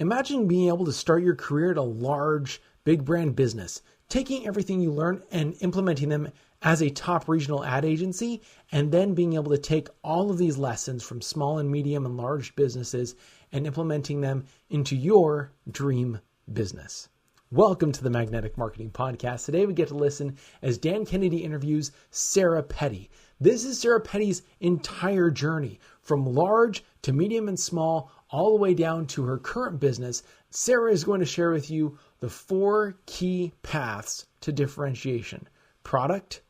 Imagine being able to start your career at a large, big brand business, taking everything you learn and implementing them as a top regional ad agency, and then being able to take all of these lessons from small and medium and large businesses and implementing them into your dream business. Welcome to the Magnetic Marketing Podcast. Today we get to listen as Dan Kennedy interviews Sarah Petty. This is Sarah Petty's entire journey from large to medium and small, all the way down to her current business. Sarah is going to share with you the 4 key paths to differentiation: product,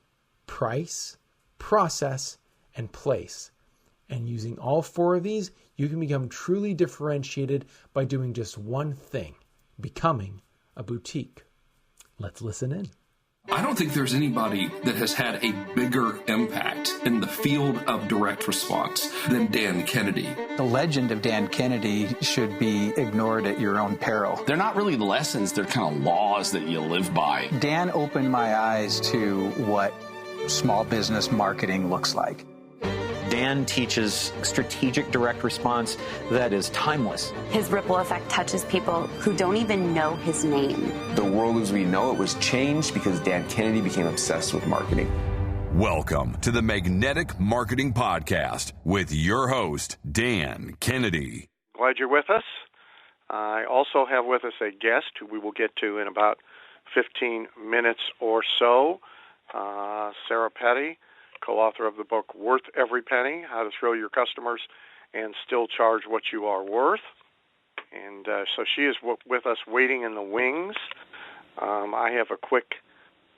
price, process, and place. And using all 4 of these, you can become truly differentiated by doing just one thing: becoming a boutique. Let's listen in. I don't think there's anybody that has had a bigger impact in the field of direct response than Dan Kennedy. The legend of Dan Kennedy should be ignored at your own peril. They're not really lessons, they're kind of laws that you live by. Dan opened my eyes to what small business marketing looks like. Dan teaches strategic direct response that is timeless. His ripple effect touches people who don't even know his name. The world as we know it was changed because Dan Kennedy became obsessed with marketing. Welcome to the Magnetic Marketing Podcast with your host, Dan Kennedy. Glad you're with us. I also have with us a guest who we will get to in about 15 minutes or so, Sarah Petty, co-author of the book Worth Every Penny, How to Thrill Your Customers and Still Charge What You Are Worth. And so she is with us waiting in the wings. I have a quick,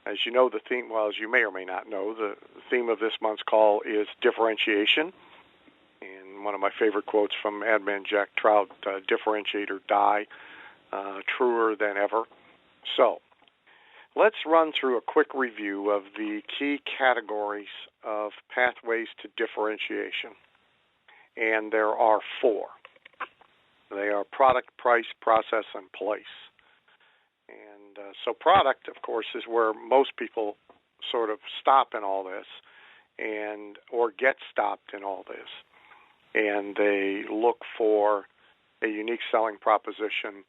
as you know, the theme, well, as you may or may not know, the theme of this month's call is differentiation. And one of my favorite quotes from ad man Jack Trout, differentiate or die, truer than ever. So let's run through a quick review of the key categories of pathways to differentiation. And there are 4. They are product, price, process, and place. And so product, of course, is where most people sort of stop in all this or get stopped in all this. And they look for a unique selling proposition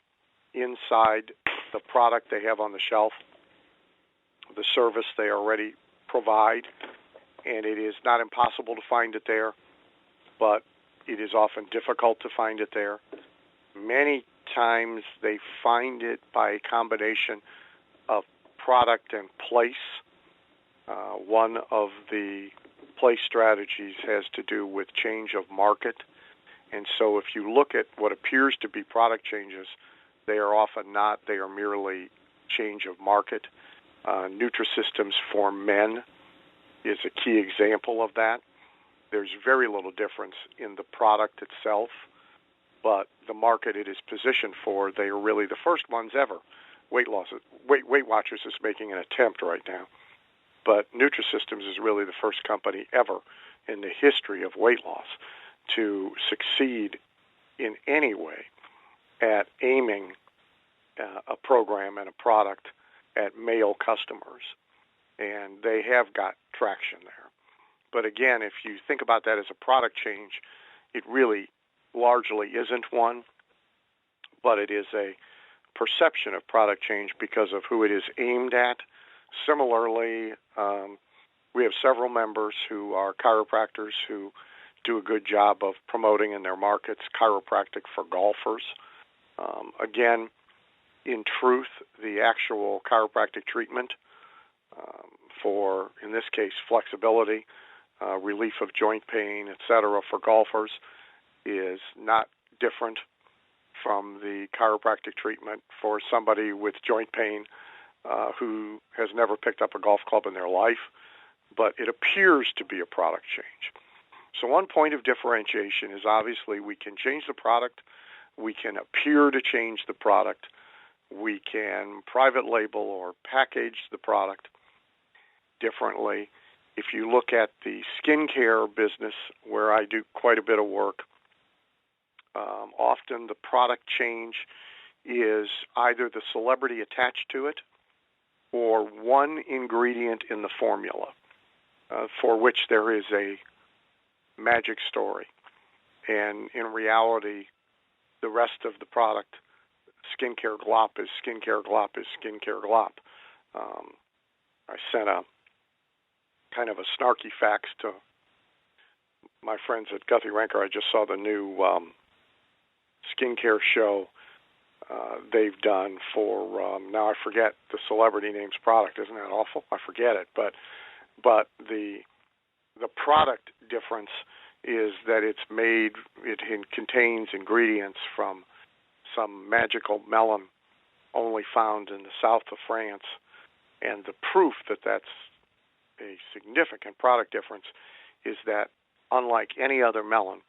inside the product they have on the shelf, the service they already provide, and it is not impossible to find it there, but it is often difficult to find it there. Many times they find it by a combination of product and place. One of the place strategies has to do with change of market, and so if you look at what appears to be product changes, they are often not. They are merely change of market. Nutrisystems for men is a key example of that. There's very little difference in the product itself, but the market it is positioned for, they are really the first ones ever. Weight Watchers is making an attempt right now, but Nutrisystems is really the first company ever in the history of weight loss to succeed in any way at aiming a program and a product at male customers, and they have got traction there. But again, if you think about that as a product change, it really largely isn't one, but it is a perception of product change because of who it is aimed at. Similarly, we have several members who are chiropractors who do a good job of promoting in their markets chiropractic for golfers. Again, in truth, the actual chiropractic treatment for, in this case, flexibility, relief of joint pain, etc., for golfers is not different from the chiropractic treatment for somebody with joint pain who has never picked up a golf club in their life, but it appears to be a product change. So one point of differentiation is obviously we can change the product, we can appear to change the product, we can private label or package the product differently. If you look at the skincare business, where I do quite a bit of work, often the product change is either the celebrity attached to it or one ingredient in the formula for which there is a magic story. And in reality, the rest of the product skincare glop is skincare glop is skincare glop. I sent a kind of a snarky fax to my friends at Guthrie Ranker. I just saw the new skincare show they've done for, now I forget the celebrity name's product. Isn't that awful? I forget it. But the product difference is that it contains ingredients from some magical melon only found in the south of France. And the proof that that's a significant product difference is that unlike any other melon,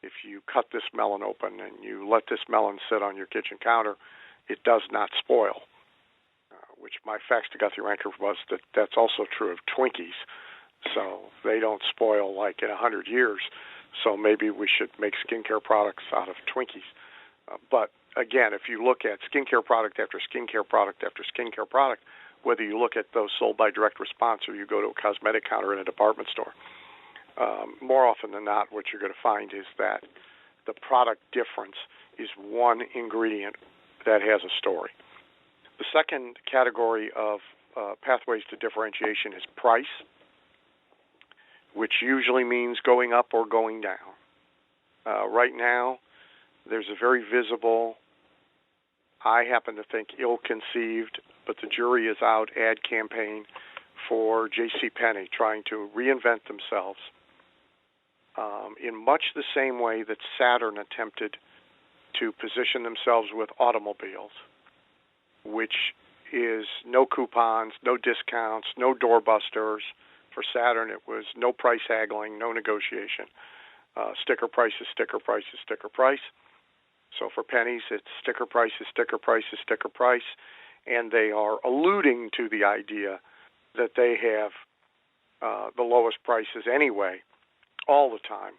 if you cut this melon open and you let this melon sit on your kitchen counter, it does not spoil, which my fax to Guthrie Ranker was that that's also true of Twinkies. So they don't spoil like in 100 years. So maybe we should make skincare products out of Twinkies. But again, if you look at skincare product after skincare product after skincare product, whether you look at those sold by direct response or you go to a cosmetic counter in a department store, more often than not, what you're going to find is that the product difference is one ingredient that has a story. The second category of pathways to differentiation is price, which usually means going up or going down. Right now, there's a very visible, I happen to think ill-conceived, but the jury is out, ad campaign for JCPenney trying to reinvent themselves in much the same way that Saturn attempted to position themselves with automobiles, which is no coupons, no discounts, no doorbusters. For Saturn, it was no price haggling, no negotiation. Sticker price is sticker price is sticker price. So for pennies, it's sticker price is sticker price is sticker price. And they are alluding to the idea that they have the lowest prices anyway, all the time,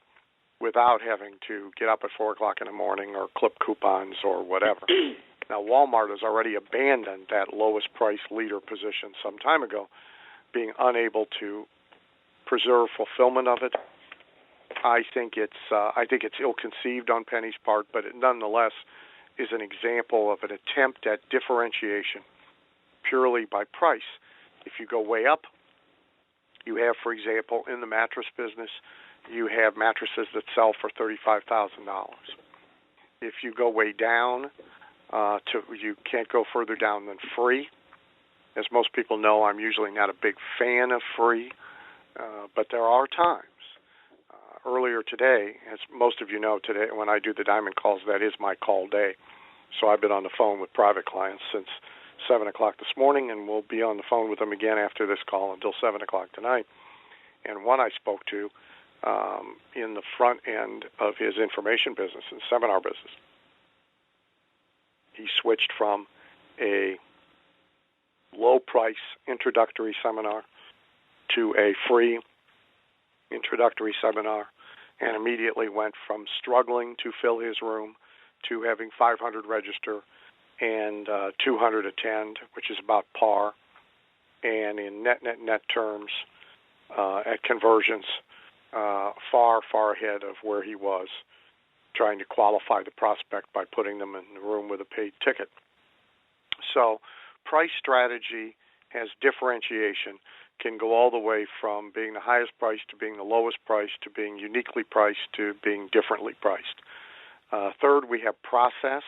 without having to get up at 4 o'clock in the morning or clip coupons or whatever. Now, Walmart has already abandoned that lowest price leader position some time ago, being unable to preserve fulfillment of it. I think it's ill-conceived on Penny's part, but it nonetheless is an example of an attempt at differentiation purely by price. If you go way up, you have, for example, in the mattress business, you have mattresses that sell for $35,000. If you go way down, you can't go further down than free. As most people know, I'm usually not a big fan of free, but there are times. Earlier today, as most of you know, today when I do the diamond calls, that is my call day. So I've been on the phone with private clients since 7 o'clock this morning, and we'll be on the phone with them again after this call until 7 o'clock tonight. And one I spoke to in the front end of his information business and seminar business, he switched from a low-price introductory seminar to a free introductory seminar, and immediately went from struggling to fill his room to having 500 register and 200 attend, which is about par, and in net terms at conversions, far ahead of where he was trying to qualify the prospect by putting them in the room with a paid ticket. So price strategy has differentiation, can go all the way from being the highest price to being the lowest price to being uniquely priced to being differently priced. Third, we have process.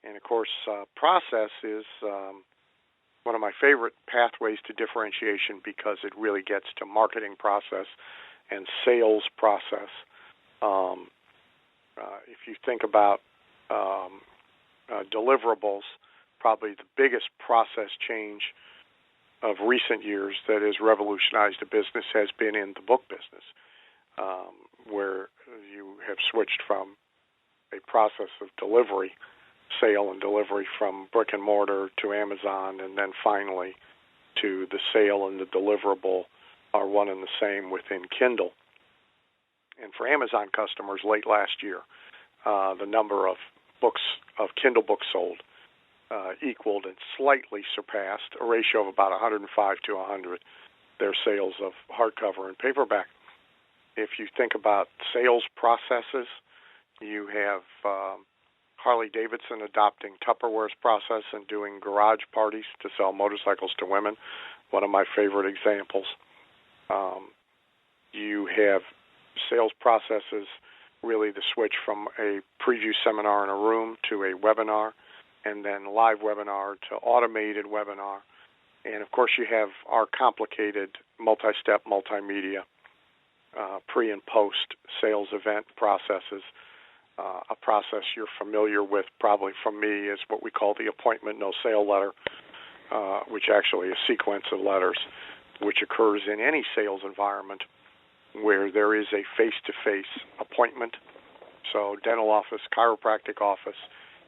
And, of course, process is one of my favorite pathways to differentiation because it really gets to marketing process and sales process. If you think about deliverables, probably the biggest process change of recent years that has revolutionized a business has been in the book business, where you have switched from a process of delivery, sale and delivery from brick and mortar to Amazon, and then finally to the sale and the deliverable are one and the same within Kindle. And for Amazon customers, late last year, the number of books, of Kindle books sold, equaled and slightly surpassed a ratio of about 105 to 100 their sales of hardcover and paperback. If you think about sales processes, you have Harley-Davidson adopting Tupperware's process and doing garage parties to sell motorcycles to women, one of my favorite examples. You have sales processes, really the switch from a preview seminar in a room to a webinar, and then live webinar to automated webinar. And, of course, you have our complicated multi-step, multimedia, pre- and post-sales event processes. A process you're familiar with probably from me is what we call the appointment no sale letter, which actually is a sequence of letters which occurs in any sales environment where there is a face-to-face appointment. So dental office, chiropractic office,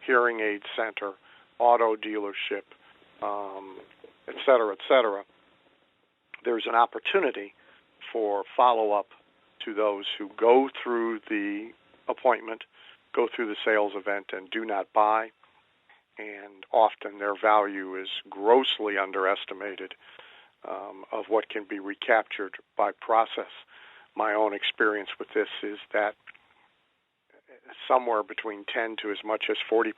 hearing aid center, auto dealership, et cetera, et cetera. There's an opportunity for follow-up to those who go through the appointment, go through the sales event, and do not buy. And often their value is grossly underestimated of what can be recaptured by process. My own experience with this is that somewhere between 10 to as much as 40%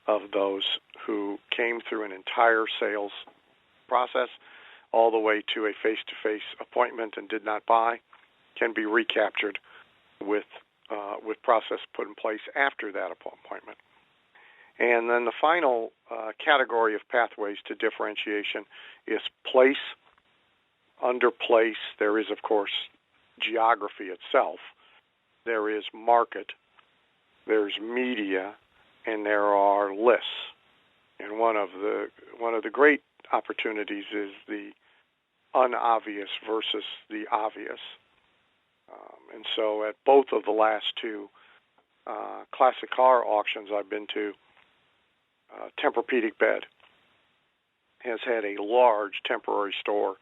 of those who came through an entire sales process all the way to a face-to-face appointment and did not buy can be recaptured with process put in place after that appointment. And then the final category of pathways to differentiation is place. Under place, there is, of course, geography itself. There is market. There's media, and there are lists. And one of the great opportunities is the unobvious versus the obvious. And so at both of the last two classic car auctions I've been to, Tempur-Pedic Bed has had a large temporary store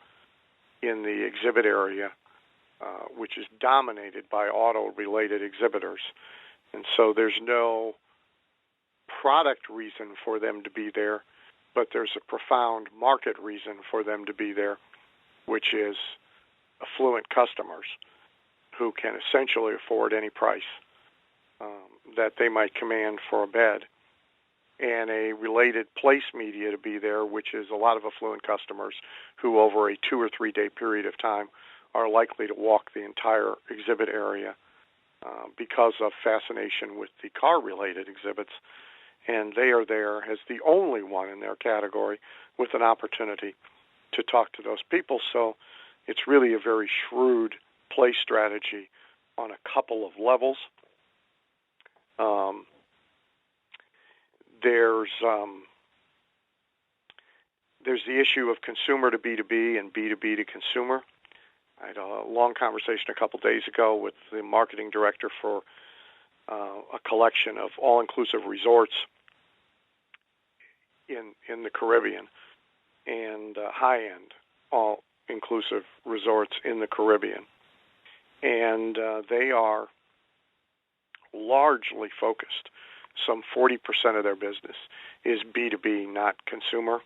in the exhibit area, which is dominated by auto-related exhibitors. And so there's no product reason for them to be there, but there's a profound market reason for them to be there, which is affluent customers who can essentially afford any price that they might command for a bed, and a related place media to be there, which is a lot of affluent customers who over a 2 or 3 day period of time are likely to walk the entire exhibit area because of fascination with the car-related exhibits, and they are there as the only one in their category with an opportunity to talk to those people. So it's really a very shrewd play strategy on a couple of levels. There's the issue of consumer to B2B and B2B to consumer. I had a long conversation a couple days ago with the marketing director for a collection of all-inclusive resorts in the Caribbean and high-end all-inclusive resorts in the Caribbean. And they are largely focused. Some 40% of their business is B2B, not consumer.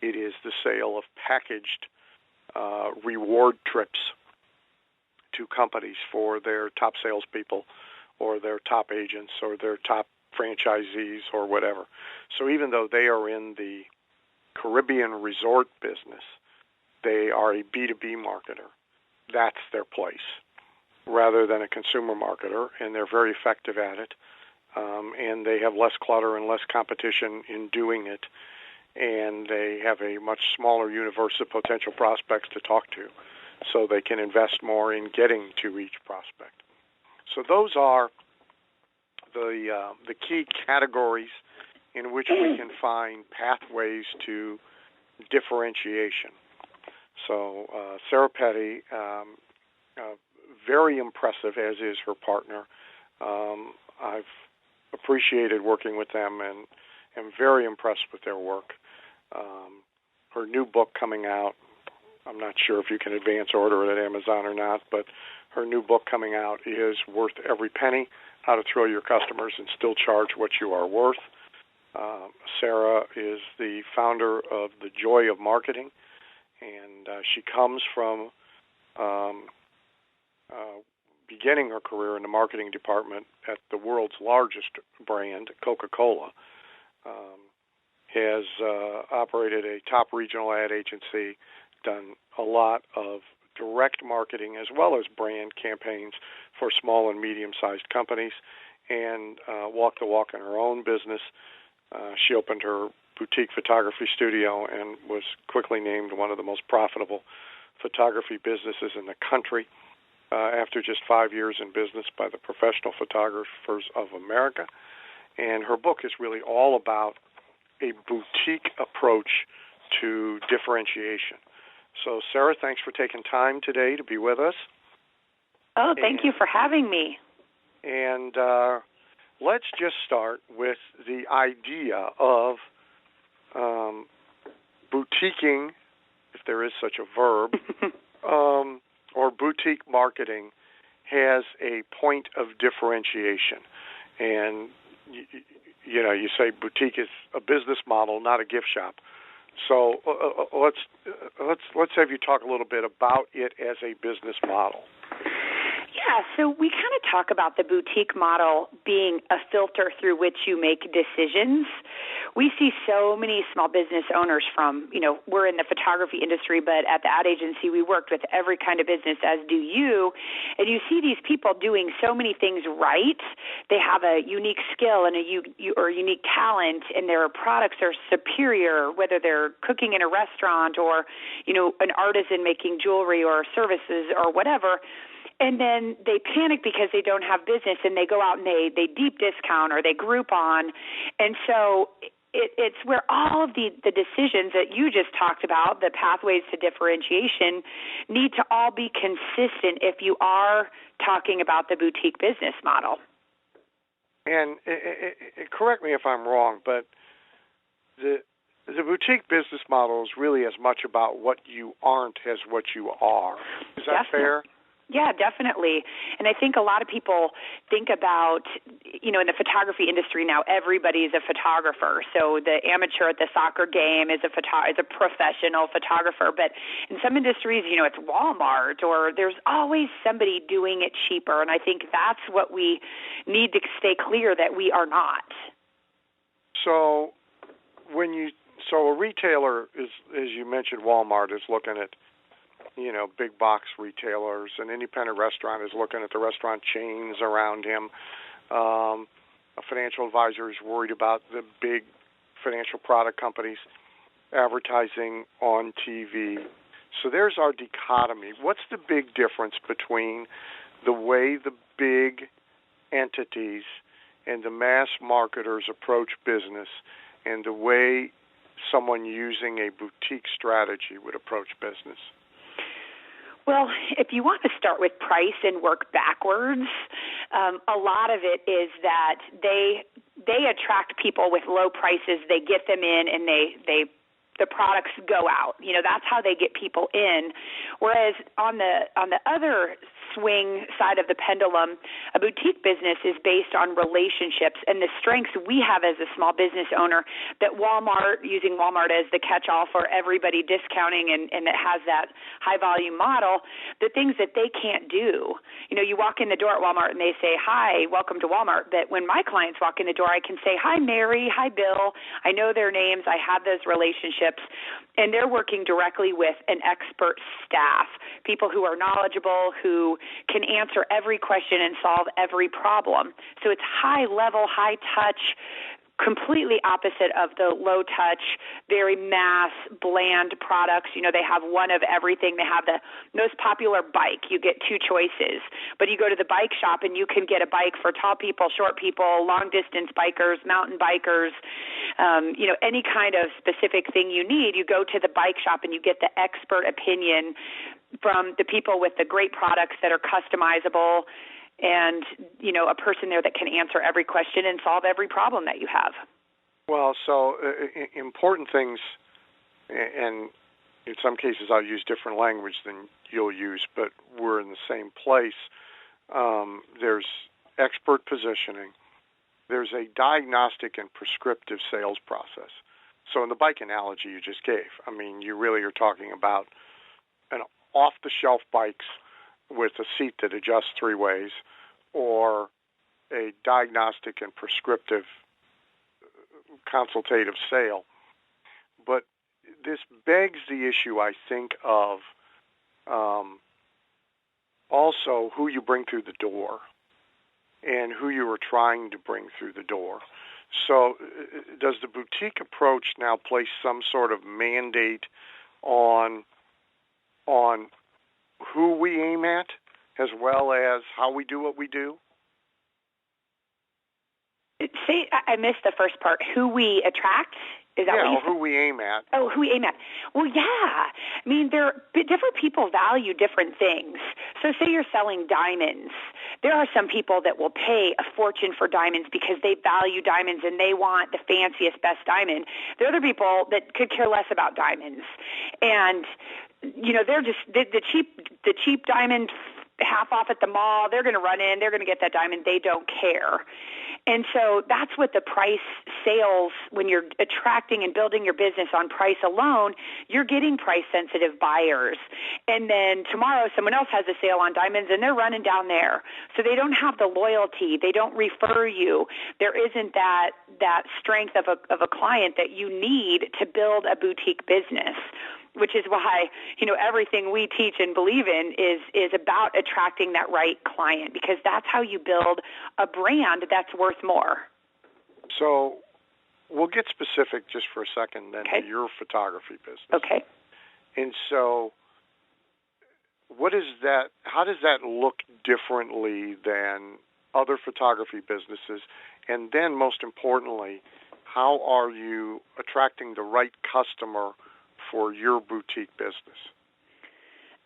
It is the sale of packaged reward trips to companies for their top salespeople or their top agents or their top franchisees or whatever. So even though they are in the Caribbean resort business, they are a B2B marketer. That's their place rather than a consumer marketer, and they're very effective at it. And they have less clutter and less competition in doing it, and they have a much smaller universe of potential prospects to talk to, so they can invest more in getting to each prospect. So those are the key categories in which we can find pathways to differentiation. So Sarah Petty, very impressive, as is her partner. I've appreciated working with them and am very impressed with their work. Her new book coming out, I'm not sure if you can advance order it at Amazon or not, but her new book coming out is Worth Every Penny, How to Thrill Your Customers and Still Charge What You Are Worth. Sarah is the founder of The Joy of Marketing, and she comes from beginning her career in the marketing department at the world's largest brand, Coca Cola. Has operated a top regional ad agency, done a lot of direct marketing as well as brand campaigns for small and medium-sized companies, and walked the walk in her own business. She opened her boutique photography studio and was quickly named one of the most profitable photography businesses in the country after just 5 years in business by the Professional Photographers of America. And her book is really all about a boutique approach to differentiation. So, Sarah, thanks for taking time today to be with us. Oh, thank you for having me. And let's just start with the idea of boutiquing, if there is such a verb, or boutique marketing has a point of differentiation. And, you say boutique is a business model, not a gift shop. So let's have you talk a little bit about it as a business model. Yeah, so we kind of talk about the boutique model being a filter through which you make decisions. We see so many small business owners from, we're in the photography industry, but at the ad agency, we worked with every kind of business, as do you. And you see these people doing so many things right. They have a unique skill and a unique talent, and their products are superior, whether they're cooking in a restaurant or, an artisan making jewelry or services or whatever. And then they panic because they don't have business, and they go out and they deep discount or they Groupon. And so it's where all of the decisions that you just talked about, the pathways to differentiation, need to all be consistent if you are talking about the boutique business model. And correct me if I'm wrong, but the boutique business model is really as much about what you aren't as what you are. Is that fair? Yeah, definitely. And I think a lot of people think about, in the photography industry now, everybody's a photographer. So the amateur at the soccer game is a professional photographer. But in some industries, it's Walmart, or there's always somebody doing it cheaper. And I think that's what we need to stay clear that we are not. So a retailer is, as you mentioned, Walmart is looking at big box retailers. An independent restaurant is looking at the restaurant chains around him. A financial advisor is worried about the big financial product companies advertising on TV. So there's our dichotomy. What's the big difference between the way the big entities and the mass marketers approach business and the way someone using a boutique strategy would approach business? Well, if you want to start with price and work backwards, a lot of it is that they attract people with low prices. They get them in, and the products go out. That's how they get people in. Whereas on the other swing side of the pendulum, a boutique business is based on relationships and the strengths we have as a small business owner that Walmart, using Walmart as the catch-all for everybody discounting and that has that high-volume model, the things that they can't do. You walk in the door at Walmart and they say, "Hi, welcome to Walmart." But when my clients walk in the door, I can say, "Hi, Mary. Hi, Bill." I know their names. I have those relationships. And they're working directly with an expert staff, people who are knowledgeable, who can answer every question and solve every problem. So it's high level, high touch, completely opposite of the low touch, very mass, bland products. They have one of everything. They have the most popular bike. You get two choices. But you go to the bike shop and you can get a bike for tall people, short people, long distance bikers, mountain bikers, any kind of specific thing you need. You go to the bike shop and you get the expert opinion from the people with the great products that are customizable, and, a person there that can answer every question and solve every problem that you have. Well, so important things, and in some cases I'll use different language than you'll use, but we're in the same place. There's expert positioning. There's a diagnostic and prescriptive sales process. So in the bike analogy you just gave, you really are talking about off-the-shelf bikes with a seat that adjusts 3 ways, or a diagnostic and prescriptive consultative sale. But this begs the issue, I think, of also who you bring through the door and who you are trying to bring through the door. So does the boutique approach now place some sort of mandate on who we aim at as well as how we do what we do? Say, I missed the first part. Who we attract? Is that what you said? Who we aim at. Oh, who we aim at. Well, yeah. I mean, different people value different things. So say you're selling diamonds. There are some people that will pay a fortune for diamonds because they value diamonds and they want the fanciest, best diamond. There are other people that could care less about diamonds. And, you know, they're just the cheap diamond half off at the mall. They're going to run in. They're going to get that diamond. They don't care. And so that's what the price sales, when you're attracting and building your business on price alone, you're getting price-sensitive buyers. And then tomorrow someone else has a sale on diamonds, and they're running down there. So they don't have the loyalty. They don't refer you. There isn't that strength of a client that you need to build a boutique business, which is why, you know, everything we teach and believe in is about attracting that right client, because that's how you build a brand that's worth more. So we'll get specific just for a second then to your photography business. Okay. And so what is that? How does that look differently than other photography businesses? And then most importantly, how are you attracting the right customer for your boutique business?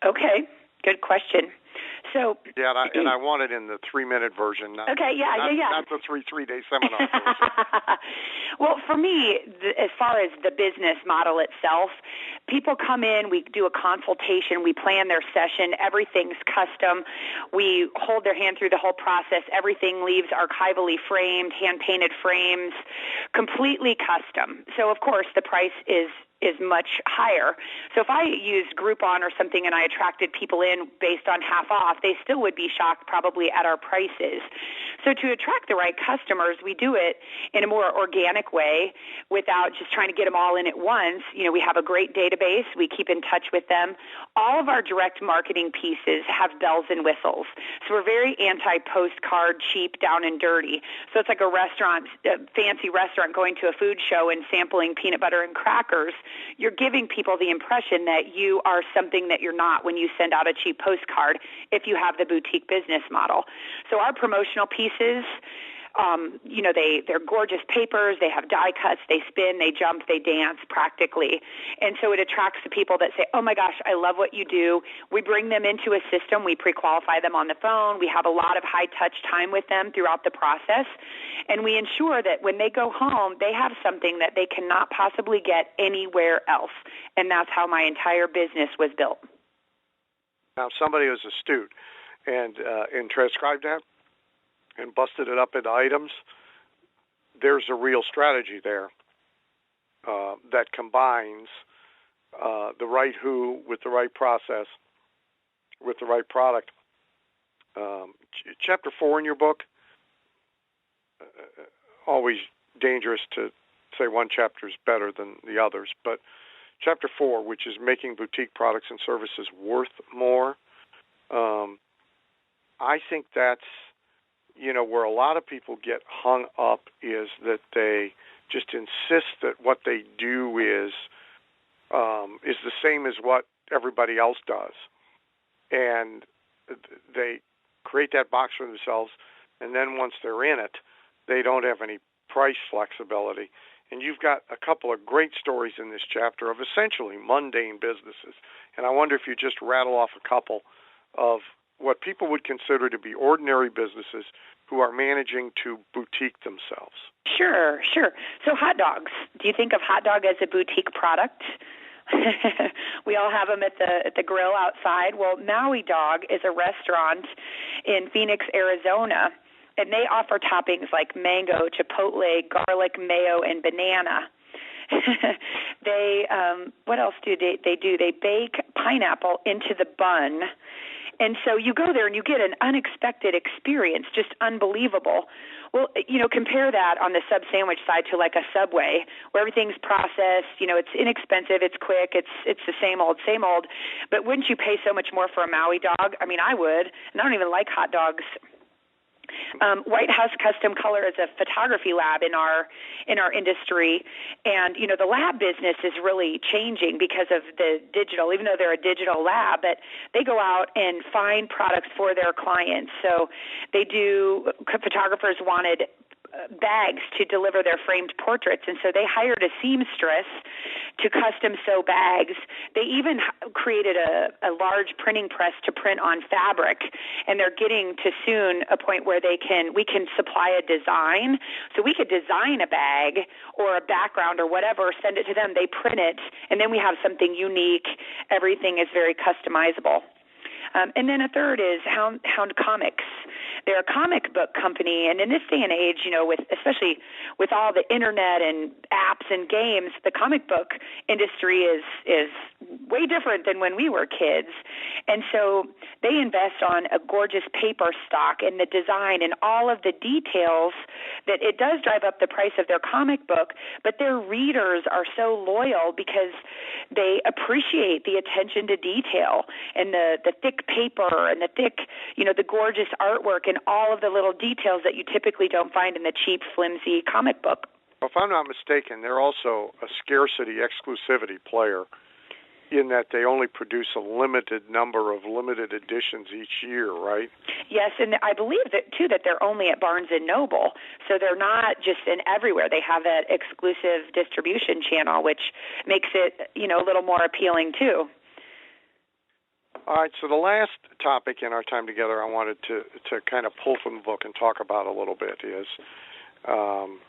Okay, good question. So yeah, and I want it in the 3-minute version. Not, okay, not the three-day seminar version. Well, for me, as far as the business model itself, people come in, we do a consultation, we plan their session, everything's custom, we hold their hand through the whole process, everything leaves archivally framed, hand-painted frames, completely custom. So, of course, the price is much higher. So if I used Groupon or something and I attracted people in based on half off, they still would be shocked probably at our prices. So to attract the right customers, we do it in a more organic way without just trying to get them all in at once. You know, we have a great database. We keep in touch with them. All of our direct marketing pieces have bells and whistles. So we're very anti-postcard, cheap, down and dirty. So it's like a fancy restaurant going to a food show and sampling peanut butter and crackers. You're giving people the impression that you are something that you're not when you send out a cheap postcard if you have the boutique business model. So our promotional pieces, you know, they're gorgeous papers. They have die cuts. They spin, they jump, they dance practically. And so it attracts the people that say, oh, my gosh, I love what you do. We bring them into a system. We pre-qualify them on the phone. We have a lot of high-touch time with them throughout the process. And we ensure that when they go home, they have something that they cannot possibly get anywhere else. And that's how my entire business was built. Now, somebody was astute and transcribed that and busted it up into items. There's a real strategy there that combines the right who with the right process with the right product. Chapter 4 in your book, always dangerous to say one chapter is better than the others, but Chapter 4, which is making boutique products and services worth more, I think that's, you know, where a lot of people get hung up is that they just insist that what they do is the same as what everybody else does. And they create that box for themselves, and then once they're in it, they don't have any price flexibility. And you've got a couple of great stories in this chapter of essentially mundane businesses. And I wonder if you just rattle off a couple of what people would consider to be ordinary businesses who are managing to boutique themselves. Sure. So hot dogs. Do you think of hot dog as a boutique product? We all have them at the grill outside. Well, Maui Dog is a restaurant in Phoenix, Arizona, and they offer toppings like mango, chipotle, garlic, mayo, and banana. They what else do they do? They bake pineapple into the bun, And so you go there and you get an unexpected experience, just unbelievable. Well, compare that on the sub sandwich side to like a Subway, where everything's processed, it's inexpensive, it's quick, it's the same old. But wouldn't you pay so much more for a Maui dog? I mean, I would, and I don't even like hot dogs. White House Custom Color is a photography lab in our industry, and the lab business is really changing because of the digital. Even though they're a digital lab, but they go out and find products for their clients. So they do. Photographers wanted bags to deliver their framed portraits, and so they hired a seamstress to custom sew bags. They even created a large printing press to print on fabric, and they're getting to soon a point where we can supply a design. So we could design a bag or a background or whatever, send it to them, they print it, and then we have something unique. Everything is very customizable. And then a third is Hound Comics. They're a comic book company, and in this day and age, especially with all the internet and apps and games, the comic book industry is way different than when we were kids. And so they invest on a gorgeous paper stock and the design and all of the details that it does drive up the price of their comic book, but their readers are so loyal because they appreciate the attention to detail and the thick paper and the thick, the gorgeous artwork and all of the little details that you typically don't find in the cheap, flimsy comic book. Well, if I'm not mistaken, they're also a scarcity exclusivity player in that they only produce a limited number of limited editions each year, right? Yes, and I believe that they're only at Barnes & Noble, so they're not just in everywhere. They have that exclusive distribution channel, which makes it, a little more appealing too. All right, so the last topic in our time together I wanted to kind of pull from the book and talk about a little bit is, and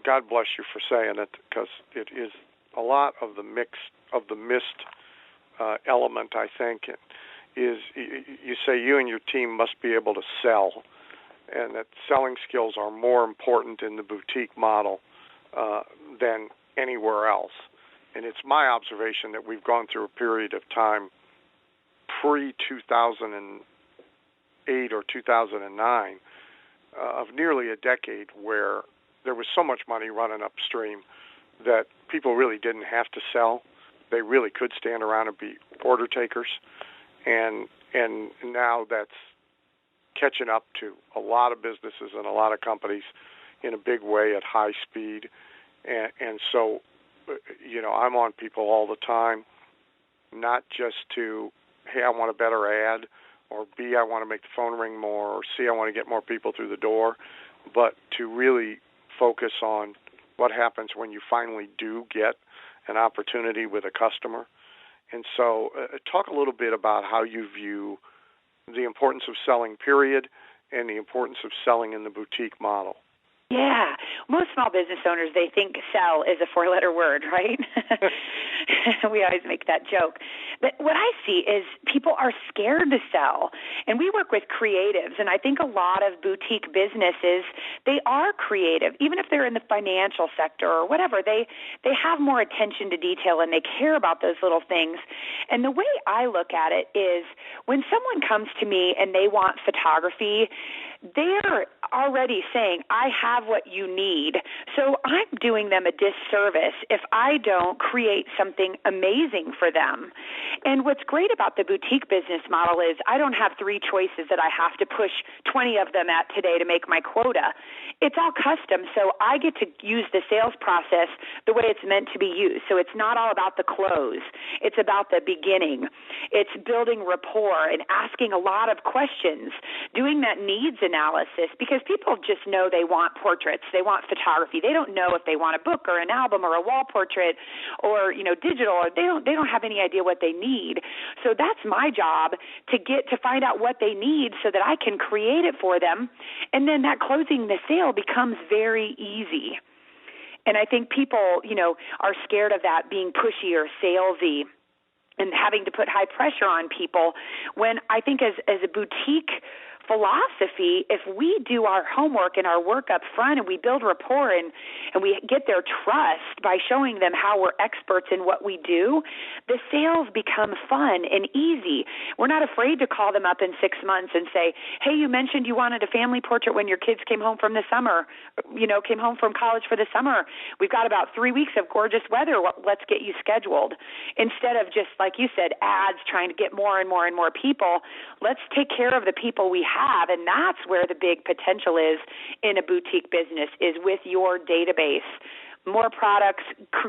God bless you for saying it, because it is a lot of the missed element, I think, is you say you and your team must be able to sell, and that selling skills are more important in the boutique model than anywhere else. And it's my observation that we've gone through a period of time pre-2008 or 2009 of nearly a decade where there was so much money running upstream that people really didn't have to sell. They really could stand around and be order takers. And now that's catching up to a lot of businesses and a lot of companies in a big way at high speed. And so, I'm on people all the time, not just to, hey, I want a better ad, or B, I want to make the phone ring more, or C, I want to get more people through the door, but to really focus on what happens when you finally do get an opportunity with a customer. And so talk a little bit about how you view the importance of selling, period, and the importance of selling in the boutique model. Yeah. Most small business owners, they think sell is a four-letter word, right? We always make that joke. But what I see is people are scared to sell. And we work with creatives, and I think a lot of boutique businesses, they are creative. Even if they're in the financial sector or whatever, they have more attention to detail and they care about those little things. And the way I look at it is when someone comes to me and they want photography, they're already saying, I have what you need. So I'm doing them a disservice if I don't create something amazing for them. And what's great about the boutique business model is I don't have three choices that I have to push 20 of them at today to make my quota. It's all custom, so I get to use the sales process the way it's meant to be used. So it's not all about the close. It's about the beginning. It's building rapport and asking a lot of questions, doing that needs analysis, because people just know they want portraits, they want photography. They don't know if they want a book or an album or a wall portrait or digital. Or they don't have any idea what they need. So that's my job to find out what they need so that I can create it for them, and then that closing the sale becomes very easy. And I think people are scared of that being pushy or salesy and having to put high pressure on people, when I think as a boutique philosophy, if we do our homework and our work up front and we build rapport and we get their trust by showing them how we're experts in what we do, the sales become fun and easy. We're not afraid to call them up in 6 months and say, hey, you mentioned you wanted a family portrait when your kids came home from the summer, came home from college for the summer. We've got about 3 weeks of gorgeous weather. Let's get you scheduled. Instead of just, like you said, ads trying to get more and more and more people, let's take care of the people we have, and that's where the big potential is in a boutique business, is with your database. More products,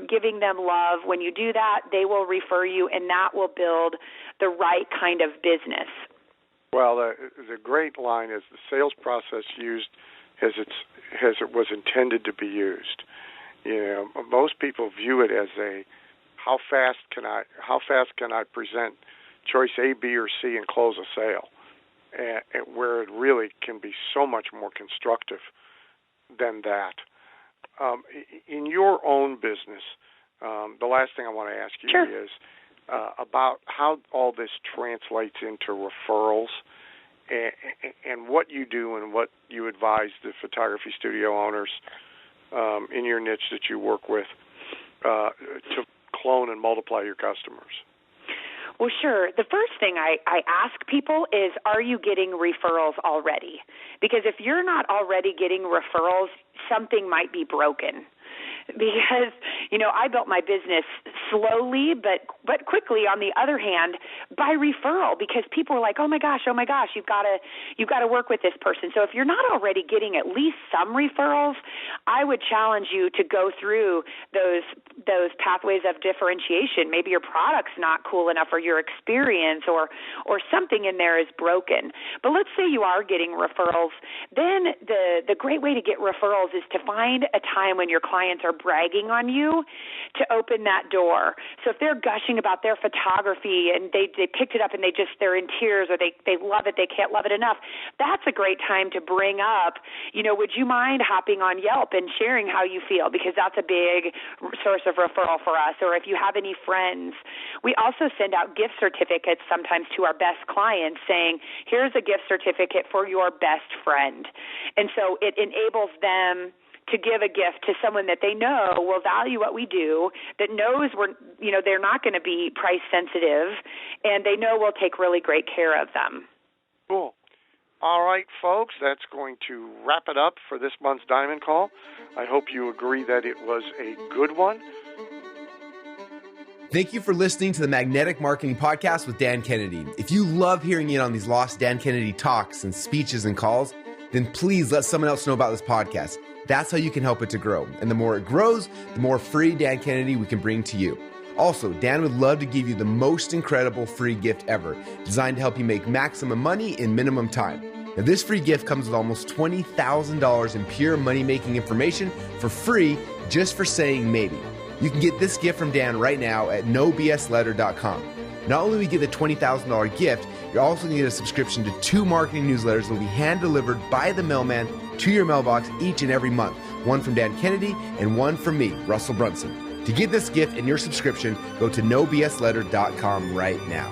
giving them love. When you do that, they will refer you, and that will build the right kind of business. Well, the great line is the sales process used as it was intended to be used. Most people view it as how fast can I present choice A, B, or C and close a sale, and where it really can be so much more constructive than that. In your own business, the last thing I want to ask you is about how all this translates into referrals and what you do and what you advise the photography studio owners in your niche that you work with to clone and multiply your customers. Well, sure. The first thing I ask people is, are you getting referrals already? Because if you're not already getting referrals, something might be broken. Because, I built my business slowly but quickly, on the other hand, by referral, because people were like, oh my gosh, you've got to work with this person. So if you're not already getting at least some referrals, I would challenge you to go through those pathways of differentiation. Maybe your product's not cool enough, or your experience or something in there is broken. But let's say you are getting referrals. Then the great way to get referrals is to find a time when your clients are bragging on you to open that door. So if they're gushing about their photography and they picked it up and they're in tears, or they love it, they can't love it enough, that's a great time to bring up, would you mind hopping on Yelp and sharing how you feel? Because that's a big source of referral for us. Or if you have any friends, we also send out gift certificates sometimes to our best clients saying, here's a gift certificate for your best friend. And so it enables them to give a gift to someone that they know will value what we do, that knows they're not going to be price sensitive, and they know we'll take really great care of them. Cool. All right, folks, that's going to wrap it up for this month's Diamond Call. I hope you agree that it was a good one. Thank you for listening to the Magnetic Marketing Podcast with Dan Kennedy. If you love hearing in on these lost Dan Kennedy talks and speeches and calls, then please let someone else know about this podcast. That's how you can help it to grow. And the more it grows, the more free Dan Kennedy we can bring to you. Also, Dan would love to give you the most incredible free gift ever, designed to help you make maximum money in minimum time. Now, this free gift comes with almost $20,000 in pure money-making information for free, just for saying maybe. You can get this gift from Dan right now at nobsletter.com. Not only will you get the $20,000 gift, you're also going to get a subscription to 2 marketing newsletters that will be hand-delivered by the mailman to your mailbox each and every month. One from Dan Kennedy and one from me, Russell Brunson. To get this gift and your subscription, go to nobsletter.com right now.